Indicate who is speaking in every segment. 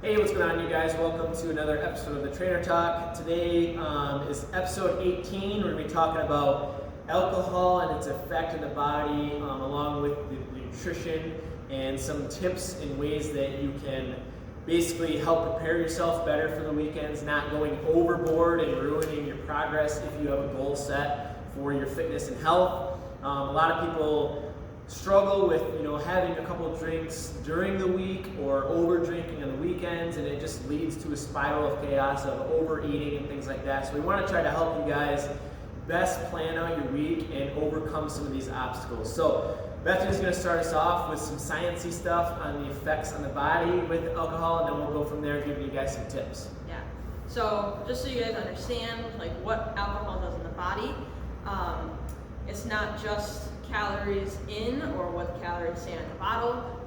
Speaker 1: Hey, what's going on, you guys? Welcome to another episode of the Trainer Talk. Today is episode 18. We're going to be talking about alcohol and its effect in the body, along with the nutrition and some tips and ways that you can basically help prepare yourself better for the weekends, not going overboard and ruining your progress if you have a goal set for your fitness and health. A lot of people struggle with having a couple of drinks during the week or over drinking on the weekends, and it just leads to a spiral of chaos of overeating and things like that. So we want to try to help you guys best plan out your week and overcome some of these obstacles. So Bethany's going to start us off with some sciencey stuff on the effects on the body with alcohol, and then we'll go from there giving you guys some tips.
Speaker 2: Yeah. So just so you guys understand what alcohol does in the body, it's not just calories in or what calories say in the bottle.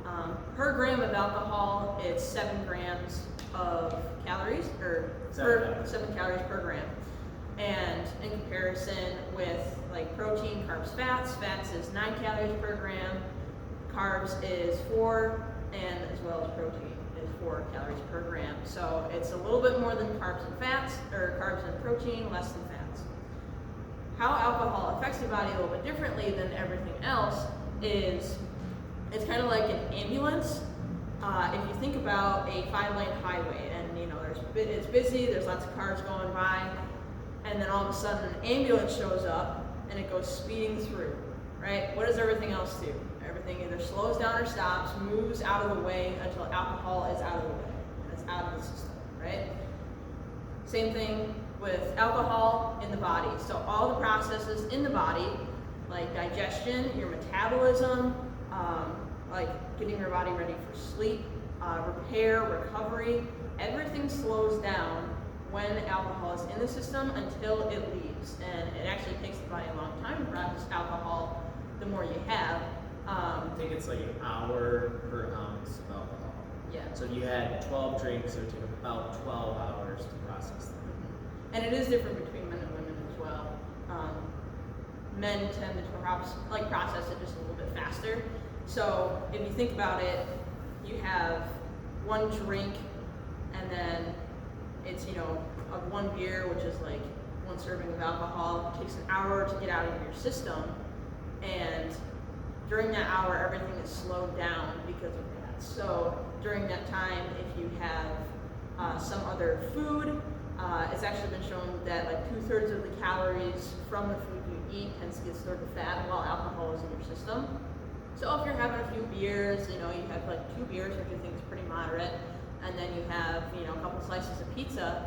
Speaker 2: Per gram of alcohol, it's 7 grams of calories, or 7 calories per gram. And in comparison with protein, carbs, fats is 9 calories per gram, carbs is 4, and as well as protein is 4 calories per gram. So it's a little bit more than carbs and fats, or carbs and protein, less than fats. How alcohol affects the body a little bit differently than everything else is it's kind of like an ambulance. If you think about a 5-lane highway and it's busy, there's lots of cars going by, and then all of a sudden an ambulance shows up and it goes speeding through, right? What does everything else do? Everything either slows down or stops, moves out of the way until alcohol is out of the way and it's out of the system, right? Same thing with alcohol in the body. So all the processes in the body, like digestion, your metabolism, like getting your body ready for sleep, repair, recovery, everything slows down when alcohol is in the system until it leaves. And it actually takes the body a long time to process alcohol the more you have.
Speaker 1: I think it's like an hour per ounce of alcohol.
Speaker 2: Yeah.
Speaker 1: So if you had 12 drinks, it would take about 12 hours to process them.
Speaker 2: And it is different between men and women as well. Men tend to perhaps process it just a little bit faster. So if you think about it, you have one drink, and then it's of one beer, which is like one serving of alcohol. It takes an hour to get out of your system, and during that hour, everything is slowed down because of that. So during that time, if you have some other food, it's actually been shown that 2/3 of the calories from the food you eat tends to get stored to fat while alcohol is in your system. So if you're having a few beers, you have 2 beers, which I think is pretty moderate, and then you have a couple slices of pizza,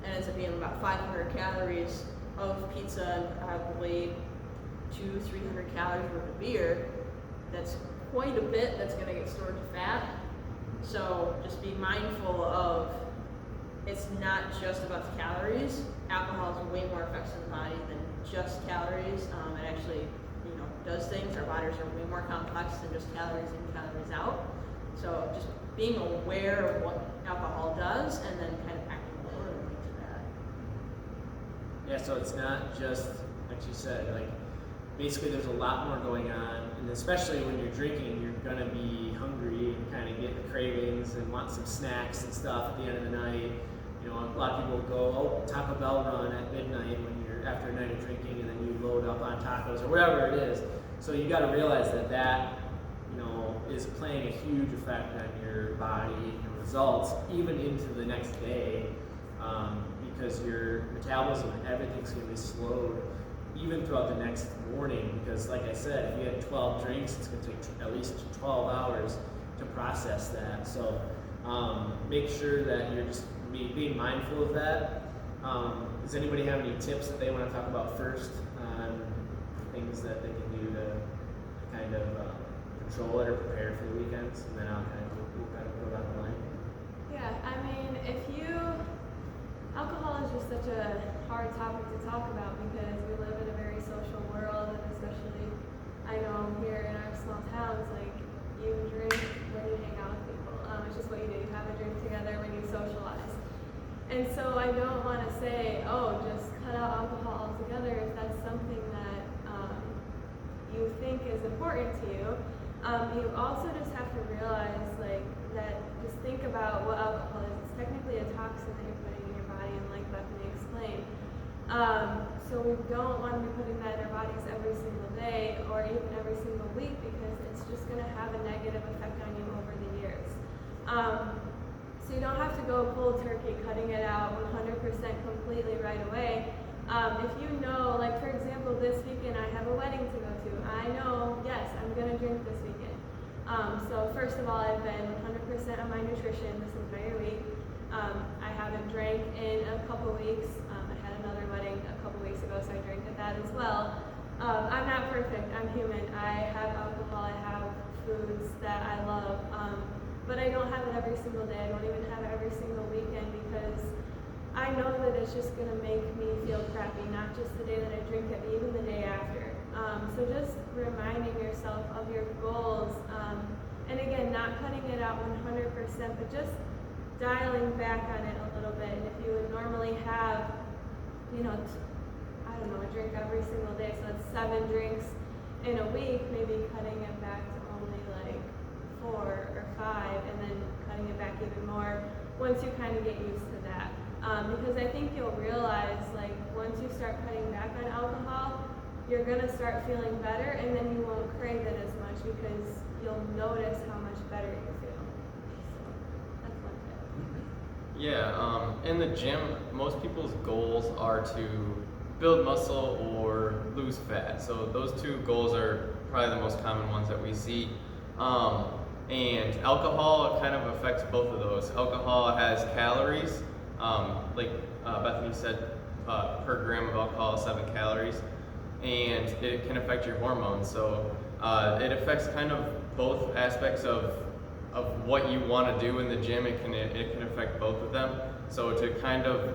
Speaker 2: and it ends up being about 500 calories of pizza and probably 200-300 calories worth of beer. That's quite a bit that's going to get stored to fat. So just be mindful of, it's not just about the calories. Alcohol has way more effects on the body than just calories. It actually, does things. Our bodies are way more complex than just calories in, calories out. So just being aware of what alcohol does and then kind of acting accordingly to that.
Speaker 1: Yeah, so it's not just, like you said, basically there's a lot more going on, and especially when you're drinking, you're gonna be hungry and kind of get the cravings and want some snacks and stuff at the end of the night. A lot of people go, Taco Bell run at midnight when you're after a night of drinking, and then you load up on tacos or whatever it is. So you got to realize that is playing a huge effect on your body and your results, even into the next day, because your metabolism and everything's going to be slowed even throughout the next morning. Because, like I said, if you had 12 drinks, it's going to take at least 12 hours to process that. So make sure that you're just being mindful of that. Does anybody have any tips that they want to talk about first on things that they can do to kind of control it or prepare for the weekends? And then we'll kind of go down the line.
Speaker 3: Yeah, alcohol is just such a hard topic to talk about because we live in a very social world, and especially, I know here in our small towns, you drink when you hang out with people. It's just what you do. You have a drink together when you socialize. And so I don't want to say, just cut out alcohol altogether if that's something that you think is important to you. You also just have to realize that just think about what alcohol is toxin that you're putting in your body, and like Bethany explained. So we don't want to be putting that in our bodies every single day or even every single week, because it's just going to have a negative effect on you over the years. So you don't have to go cold turkey, cutting it out 100% completely right away. If you know, like for example, this weekend I have a wedding to go to. I know, yes, I'm going to drink this weekend. So first of all, I've been 100% on my nutrition this entire week. I haven't drank in a couple weeks. I had another wedding a couple weeks ago, so I drank at that as well. I'm not perfect. I'm human. I have alcohol. I have foods that I love. But I don't have it every single day. I don't even have it every single weekend, because I know that it's just going to make me feel crappy, not just the day that I drink it, but even the day after. So just reminding yourself of your goals. And again, not cutting it out 100%, but just dialing back on it a little bit. And if you would normally have, I don't know, a drink every single day, so that's 7 drinks in a week, maybe cutting it back to only like 4 or 5, and then cutting it back even more once you kind of get used to that. Because I think you'll realize, like, once you start cutting back on alcohol, you're going to start feeling better, and then you won't crave it as much because you'll notice how much better you feel. So that's one tip.
Speaker 4: Yeah, in the gym, most people's goals are to build muscle or lose fat. So those 2 goals are probably the most common ones that we see. And alcohol kind of affects both of those. Alcohol has calories, like Bethany said, per gram of alcohol is 7 calories, and it can affect your hormones. So it affects kind of both aspects of what you want to do in the gym. It can affect both of them. So to kind of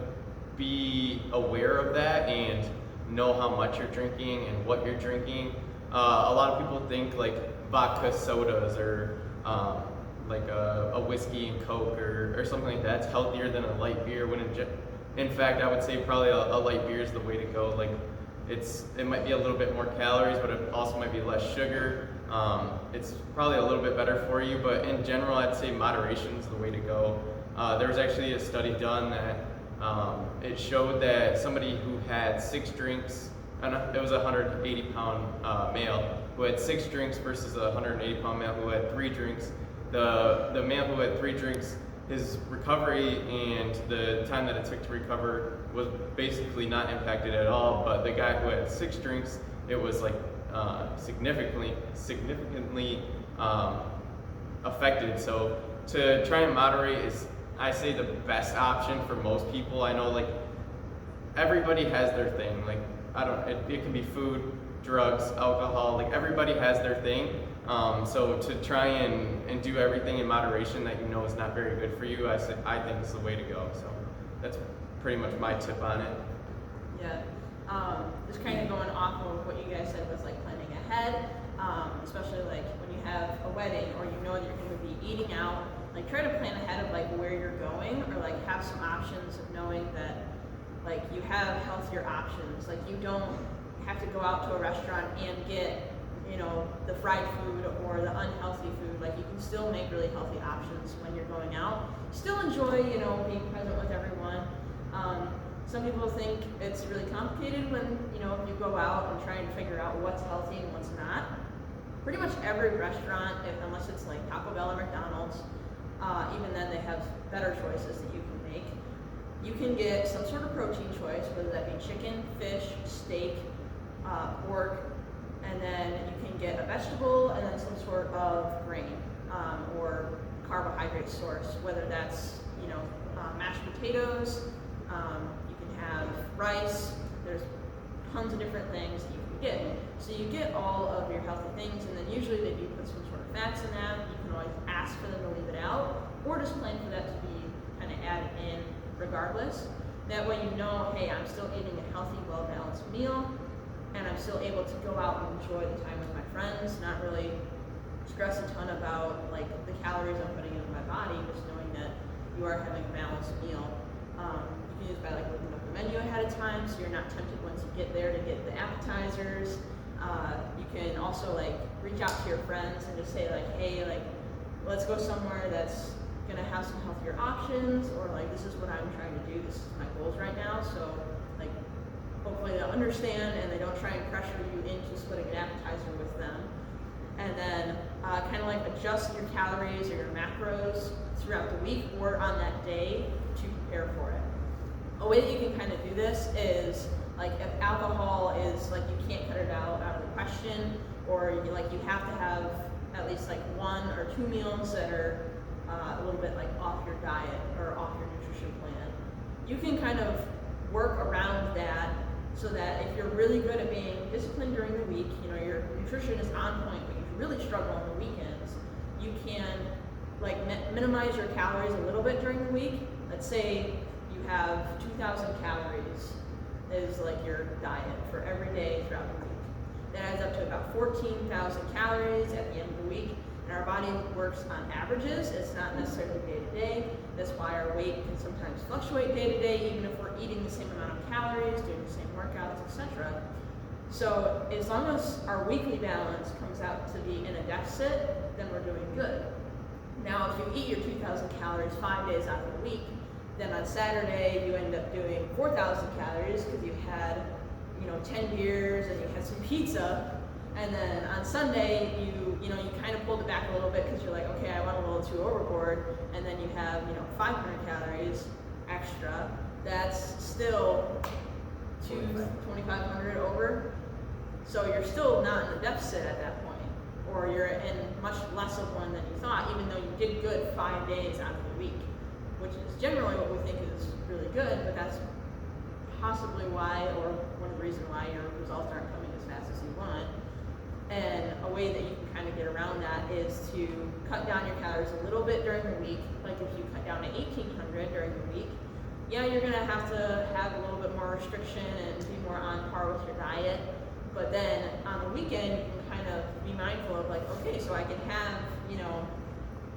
Speaker 4: be aware of that and know how much you're drinking and what you're drinking. A lot of people think like vodka sodas or like a whiskey and Coke or something like that's healthier than a light beer. When in fact, I would say probably a light beer is the way to go. Like it might be a little bit more calories, but it also might be less sugar. It's probably a little bit better for you, but in general, I'd say moderation is the way to go. There was actually a study done that it showed that somebody who had 6 drinks, it was a 180-pound male who had 6 drinks versus a 180-pound male who had 3 drinks. The male who had 3 drinks, his recovery and the time that it took to recover was basically not impacted at all. But the guy who had 6 drinks, it was like significantly affected. So to try and moderate is, I say, the best option for most people. I know like everybody has their thing. Like it can be food, drugs, alcohol. Like everybody has their thing. So to try and do everything in moderation that you know is not very good for you, I think is the way to go. So that's pretty much my tip on it.
Speaker 2: Yeah. Just kind of going off of what you guys said was like planning ahead, especially like when you have a wedding or you know that you're going to be eating out. Like try to plan ahead of like where you're going, or like have some options of knowing that like you have healthier options. Like you don't have to go out to a restaurant and get, the fried food or the unhealthy food. Like you can still make really healthy options when you're going out. Still enjoy, being present with everyone. Some people think it's really complicated when, you go out and try and figure out what's healthy and what's not. Pretty much every restaurant, unless it's like Taco Bell or McDonald's, even then they have better choices that you can make. You can get some sort of protein choice, whether that be chicken, fish, steak, pork, and then you can get a vegetable and then some sort of grain or carbohydrate source, whether that's mashed potatoes. You can have rice. There's tons of different things that you can get. So you get all of your healthy things, and then usually they do put some sort of fats in that. You can always ask for them to leave it out, or just plan for that to be kind of added in regardless. That way you know, hey, I'm still eating a healthy, well-balanced meal, and I'm still able to go out and enjoy the time with my friends, not really stress a ton about like the calories I'm putting into my body, just knowing that you are having a balanced meal. You can use by like looking up the menu ahead of time, so you're not tempted once you get there to get the appetizers. You can also like reach out to your friends and just say like, hey, like let's go somewhere that's gonna have some healthier options, or like this is what I'm trying to do, this is my goals right now. So like hopefully they'll understand and they don't try and pressure you into splitting an appetizer with them. And then kind of like adjust your calories or your macros throughout the week or on that day to prepare for it. A way that you can kind of do this is like if alcohol is like you can't cut it out of the question, or you have to have at least like 1 or 2 meals that are a little bit like off your diet or off your nutrition plan. You can kind of work around that so that if you're really good at being disciplined during the week, your nutrition is on point, but you really struggle on the weekends, you can like minimize your calories a little bit during the week. Let's say you have 2,000 calories is like your diet for every day throughout the week. That adds up to about 14,000 calories at the end of the week. And our body works on averages. It's not necessarily day to day. That's why our weight can sometimes fluctuate day to day, even if we're eating the same amount of calories, doing the same workouts, etc. So as long as our weekly balance comes out to be in a deficit, then we're doing good. Now, if you eat your 2,000 calories 5 days out of the week, then on Saturday you end up doing 4,000 calories because you had 10 beers and you had some pizza, and then on Sunday you kind of pulled it back a little bit because you're like, okay, I went a little too overboard, and then you have 500 calories extra. That's still 2,500 over, so you're still not in a deficit at that point, or you're in much less of one than you thought, even though you did good 5 days out of the week, which is generally what we think is really good, but that's possibly why, or one of the reasons why your results aren't coming as fast as you want. And a way that you can kind of get around that is to cut down your calories a little bit during the week. Like if you cut down to 1,800 during the week, yeah, you're gonna have to have a little bit more restriction and be more on par with your diet. But then on the weekend, you can kind of be mindful of like, okay, so I can have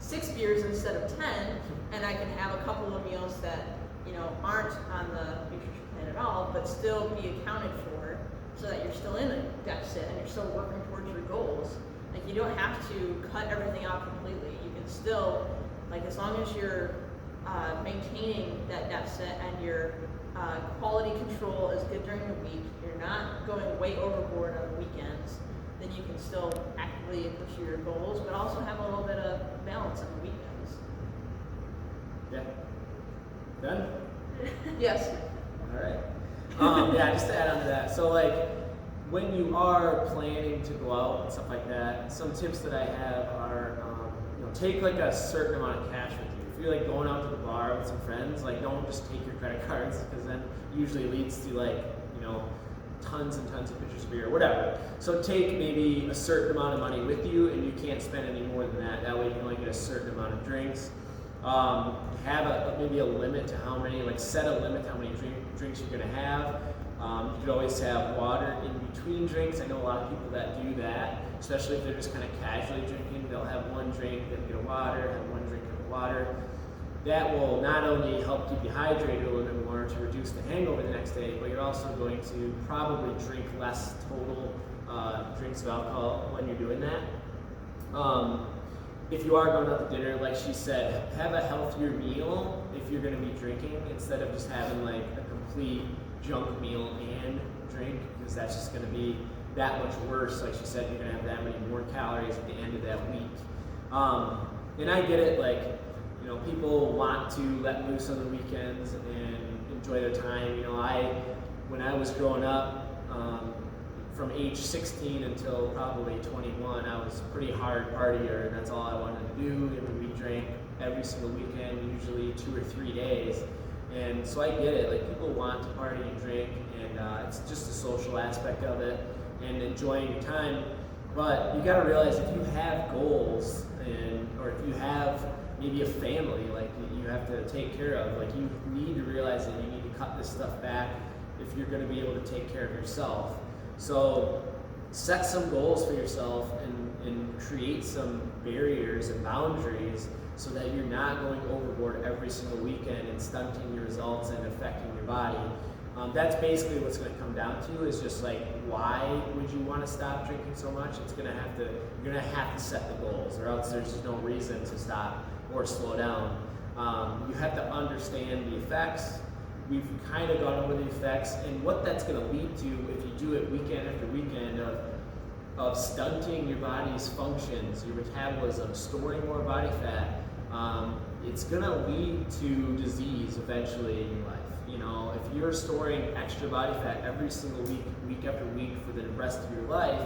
Speaker 2: 6 beers instead of 10, and I can have a couple of meals that aren't on the nutrition plan at all, but still be accounted for, so that you're still in a deficit and you're still working towards your goals. Like you don't have to cut everything out completely. You can still, like as long as you're maintaining that deficit and your quality control is good during the week, you're not going way overboard on the weekends, then you can still actively pursue your goals, but also have a little bit of balance on the weekends.
Speaker 1: Yeah. Done?
Speaker 2: Yes.
Speaker 1: All right. Yeah, just to add on to that. So like when you are planning to go out and stuff like that, some tips that I have are, take like a certain amount of cash with you. If you're like going out to the bar with some friends, like don't just take your credit cards, because then usually leads to like, tons and tons of pitchers of beer or whatever. So take maybe a certain amount of money with you, and you can't spend any more than that. That way you can only get a certain amount of drinks. Have maybe a limit to how many, set a limit to how many drinks you're going to have. You could always have water in between drinks. I know a lot of people that do that, especially if they're just kind of casually drinking. They'll have one drink, then get a water, have one drink of water. That will not only help keep you hydrated a little bit more to reduce the hangover the next day, but you're also going to probably drink less total drinks of alcohol when you're doing that. If you are going out to dinner, like she said, have a healthier meal if you're going to be drinking, instead of just having like a complete junk meal and drink, because that's just going to be that much worse. Like she said, you're going to have that many more calories at the end of that week. And I get it, people want to let loose on the weekends and enjoy their time. When I was growing up, from age 16 until probably 21, I was a pretty hard partier, and that's all I wanted to do. And we drank every single weekend, usually 2 or 3 days. And so I get it, people want to party and drink, and it's just a social aspect of it and enjoying your time. But you gotta realize, if you have goals, or if you have maybe a family you have to take care of, you need to realize that you need to cut this stuff back if you're gonna be able to take care of yourself. So set some goals for yourself and create some barriers and boundaries so that you're not going overboard every single weekend and stunting your results and affecting your body. That's basically what's going to come down to, is just why would you want to stop drinking so much? You're going to have to set the goals, or else there's just no reason to stop or slow down. You have to understand the effects. We've kind of gone over the effects and what that's going to lead to if you do it weekend after weekend of stunting your body's functions, your metabolism, storing more body fat. It's going to lead to disease eventually in your life. You know, if you're storing extra body fat every single week after week for the rest of your life,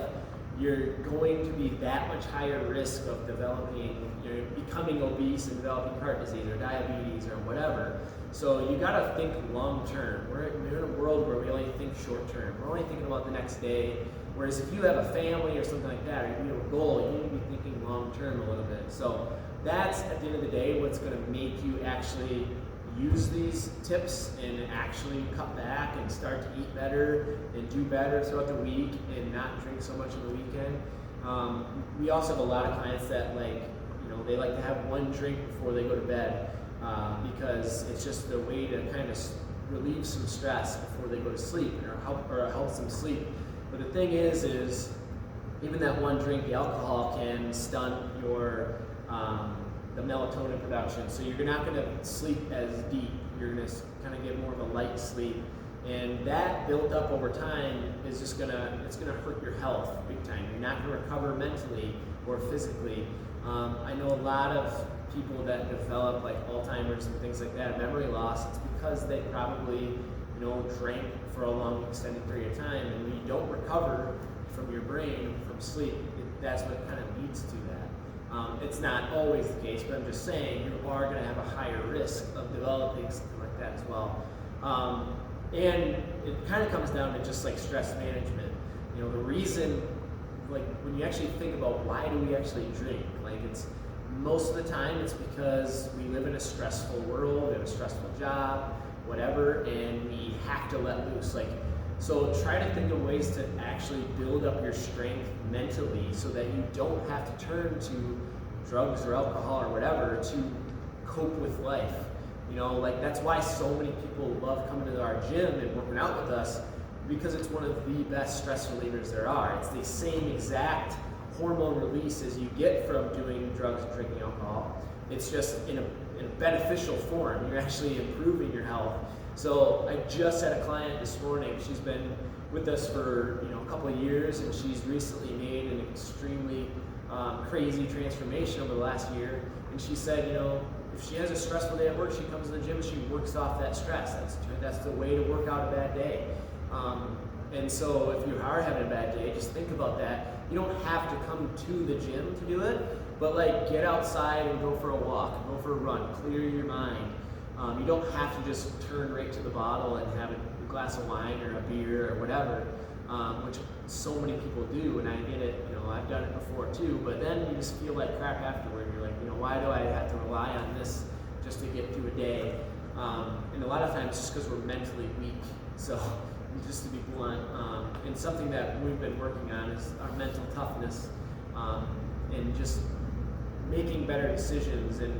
Speaker 1: you're going to be that much higher risk of developing, becoming obese and developing heart disease or diabetes or whatever. So you got to think long term. We're in a world where we only think short term. We're only thinking about the next day. Whereas if you have a family or something like that, or you have a goal, you need to be thinking long term a little bit. So that's, at the end of the day, what's going to make you actually use these tips and actually cut back and start to eat better and do better throughout the week and not drink so much on the weekend. We also have a lot of clients that they like to have one drink before they go to bed because it's just a way to kind of relieve some stress before they go to sleep or helps them sleep. But the thing is even that one drink, the alcohol can stunt your the melatonin production, so you're not going to sleep as deep. You're going to kind of get more of a light sleep, and that built up over time is just gonna hurt your health big time. You're not going to recover mentally or physically. I know a lot of people that develop like Alzheimer's and things like that, memory loss. It's because they probably drank for a long extended period of time, and when you don't recover from your brain from sleep, that's what kind of leads to that. It's not always the case, but I'm just saying you are going to have a higher risk of developing something like that as well. And it kind of comes down to just like stress management. The reason, like when you actually think about why do we actually drink, like it's most of the time it's because we live in a stressful world, we have a stressful job, whatever, and we have to let loose. So try to think of ways to actually build up your strength mentally so that you don't have to turn to drugs or alcohol or whatever to cope with life. That's why so many people love coming to our gym and working out with us, because it's one of the best stress relievers there are. It's the same exact hormone release as you get from doing drugs and drinking alcohol. It's just in a beneficial form. You're actually improving your health. So I just had a client this morning. She's been with us for a couple of years, and she's recently made an extremely crazy transformation over the last year. And she said, if she has a stressful day at work, she comes to the gym and she works off that stress. That's the way to work out a bad day. And so if you are having a bad day, just think about that. You don't have to come to the gym to do it, but get outside and go for a walk, go for a run, clear your mind. You don't have to just turn right to the bottle and have a glass of wine or a beer or whatever, which so many people do, and I get it. I've done it before too. But then you just feel like crap afterward. You're like, why do I have to rely on this just to get through a day? And a lot of times it's just because we're mentally weak. So just to be blunt, and something that we've been working on is our mental toughness, and just making better decisions and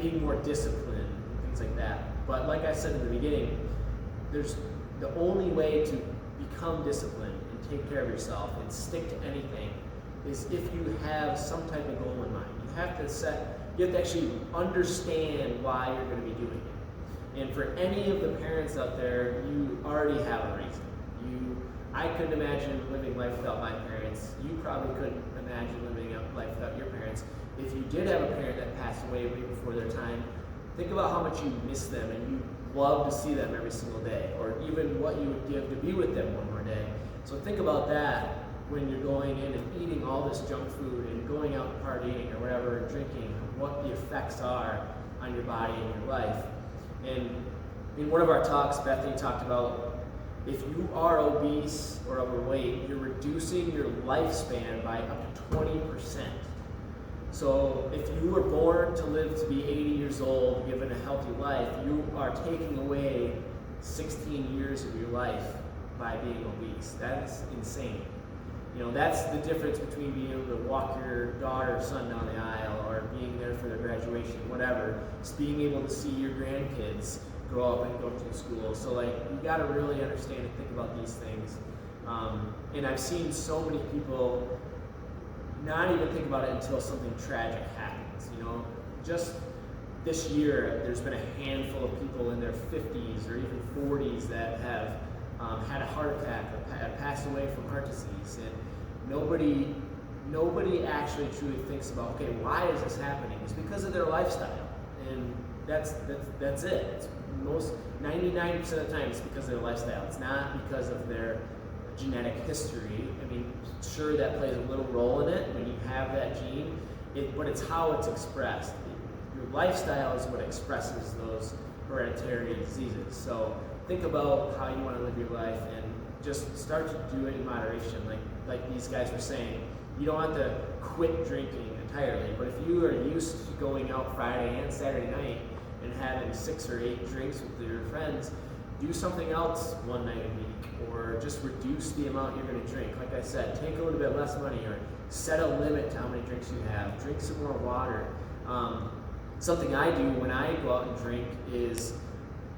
Speaker 1: being more disciplined. Like that. But like I said in the beginning, there's the only way to become disciplined and take care of yourself and stick to anything is if you have some type of goal in mind. You have to actually understand why you're going to be doing it. And for any of the parents out there, you already have a reason. I couldn't imagine living life without my parents. You probably couldn't imagine living life without your parents. If you did have a parent that passed away way before their time, think about how much you miss them and you love to see them every single day, or even what you would give to be with them one more day. So think about that when you're going in and eating all this junk food and going out and partying or whatever, and drinking, what the effects are on your body and your life. And in one of our talks, Bethany talked about if you are obese or overweight, you're reducing your lifespan by up to 20%. So if you were born to live to be 80 years old, given a healthy life, you are taking away 16 years of your life by being obese. That's insane. That's the difference between being able to walk your daughter or son down the aisle or being there for their graduation, whatever. It's being able to see your grandkids grow up and go to school. So you gotta really understand and think about these things. And I've seen so many people not even think about it until something tragic happens. just this year, there's been a handful of people in their 50s or even 40s that have had a heart attack or have passed away from heart disease, and nobody actually truly thinks about, okay, why is this happening? It's because of their lifestyle, and that's it. It's 99% of the time it's because of their lifestyle. It's not because of their genetic history. I mean, sure, that plays a little role in it when you have that gene, but it's how it's expressed. Your lifestyle is what expresses those hereditary diseases. So think about how you want to live your life and just start to do it in moderation. Like these guys were saying, you don't have to quit drinking entirely, but if you are used to going out Friday and Saturday night and having 6 or 8 drinks with your friends, do something else one night a week, or just reduce the amount you're going to drink. Like I said, take a little bit less money, or set a limit to how many drinks you have. Drink some more water. Something I do when I go out and drink is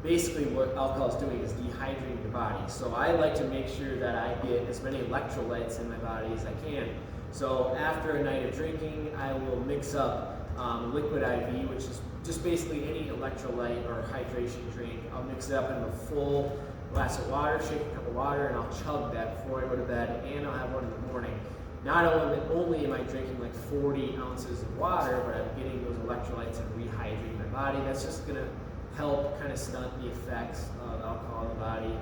Speaker 1: basically what alcohol is doing is dehydrating your body. So I like to make sure that I get as many electrolytes in my body as I can. So after a night of drinking, I will mix up liquid IV, which is just basically any electrolyte or hydration drink. I'll mix it up in a full glass of water, shake a cup of water, and I'll chug that before I go to bed, and I'll have one in the morning. Not only am I drinking like 40 ounces of water, but I'm getting those electrolytes and rehydrating my body. That's just going to help kind of stunt the effects of alcohol in the body.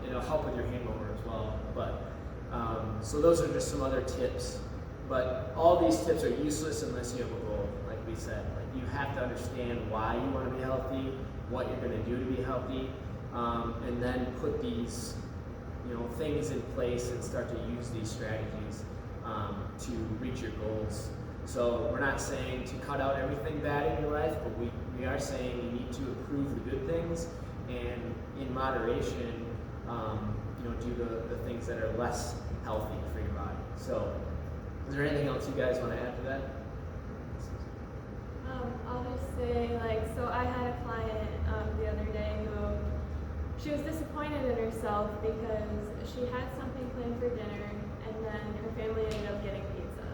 Speaker 1: It'll help with your hangover as well. So those are just some other tips. But all these tips are useless unless you have a goal, like we said. Like, you have to understand why you want to be healthy, what you're going to do to be healthy, and then put these things in place and start to use these strategies to reach your goals. So we're not saying to cut out everything bad in your life, but we are saying you need to improve the good things, and in moderation, do the things that are less healthy for your body. So is there anything else you guys want to add to that?
Speaker 3: I'll just say, so I had a client the other day who, she was disappointed in herself because she had something planned for dinner, and then her family ended up getting pizza.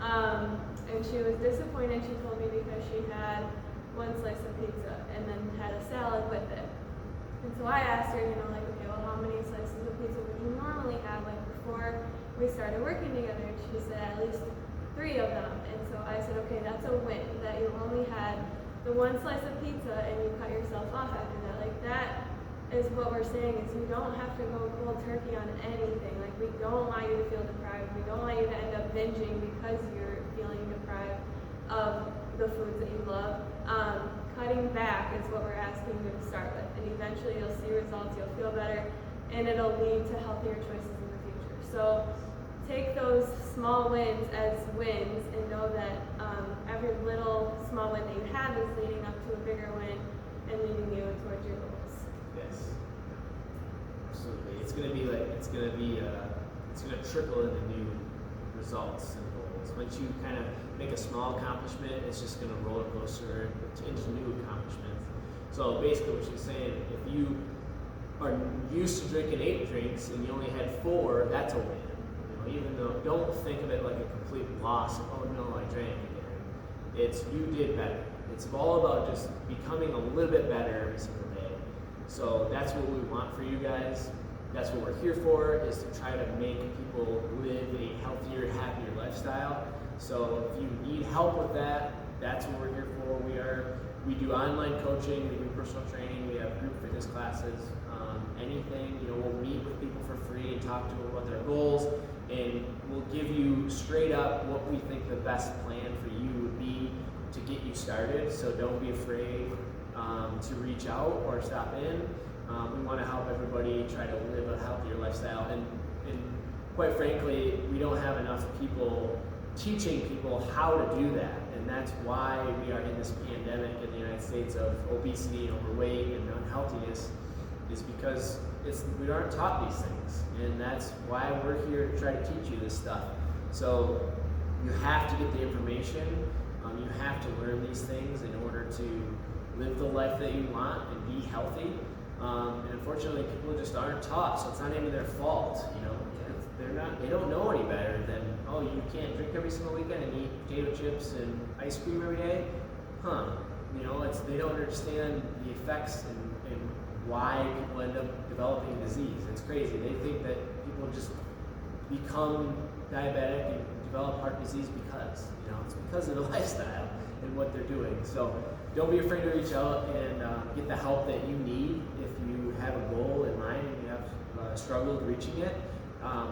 Speaker 3: And she was disappointed, she told me, because she had one slice of pizza and then had a salad with it. And so I asked her, okay, well, how many slices of pizza would you normally have, before we started working together? And she said at least 3 of them. And so I said, okay, that's a win, that you only had the one slice of pizza and you cut yourself off after that. That is what we're saying, is you don't have to go cold turkey on anything. We don't want you to feel deprived. We don't want you to end up binging because you're feeling deprived of the foods that you love. Cutting back is what we're asking you to start with, and eventually you'll see results, you'll feel better, and it'll lead to healthier choices in the future. So take those small wins as wins, and know that every little small win that you have is leading up to a bigger win and leading you towards your goals.
Speaker 1: Yes, absolutely. It's gonna trickle into new results and goals. Once you kind of make a small accomplishment, it's just gonna roller coaster into new accomplishments. So basically, what she's saying, if you are used to drinking 8 drinks and you only had 4, that's a win. Even though, don't think of it like a complete loss. Oh no, I drank again. It's you did better. It's all about just becoming a little bit better every single day. So that's what we want for you guys. That's what we're here for, is to try to make people live a healthier, happier lifestyle. So if you need help with that, that's what we're here for. We do online coaching, we do personal training, we have group fitness classes, anything. We'll meet with people for free and talk to them about their goals, and we'll give you straight up what we think the best plan for you would be to get you started. So don't be afraid to reach out or stop in. We want to help everybody try to live a healthier lifestyle, and quite frankly, we don't have enough people teaching people how to do that, and that's why we are in this pandemic in the United States of obesity and overweight and unhealthiness, is because we aren't taught these things, and that's why we're here to try to teach you this stuff. So you have to get the information, you have to learn these things in order to live the life that you want and be healthy. And unfortunately, people just aren't taught, so it's not even their fault. They don't know any better than, oh, you can't drink every single weekend and eat potato chips and ice cream every day. they don't understand the effects and why people end up developing a disease. It's crazy. They think that people just become diabetic and develop heart disease because, it's because of the lifestyle and what they're doing. So don't be afraid to reach out and get the help that you need if you have a goal in mind and you have struggled reaching it.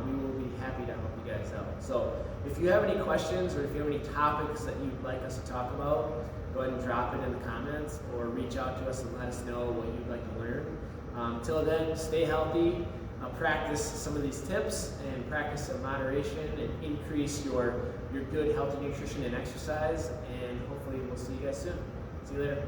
Speaker 1: We will be happy to help you guys out. So if you have any questions or if you have any topics that you'd like us to talk about, go ahead and drop it in the comments or reach out to us and let us know what you'd like to learn. Till then, stay healthy, practice some of these tips, and practice in moderation and increase your good healthy nutrition and exercise, and hopefully we'll see you guys soon. See you later.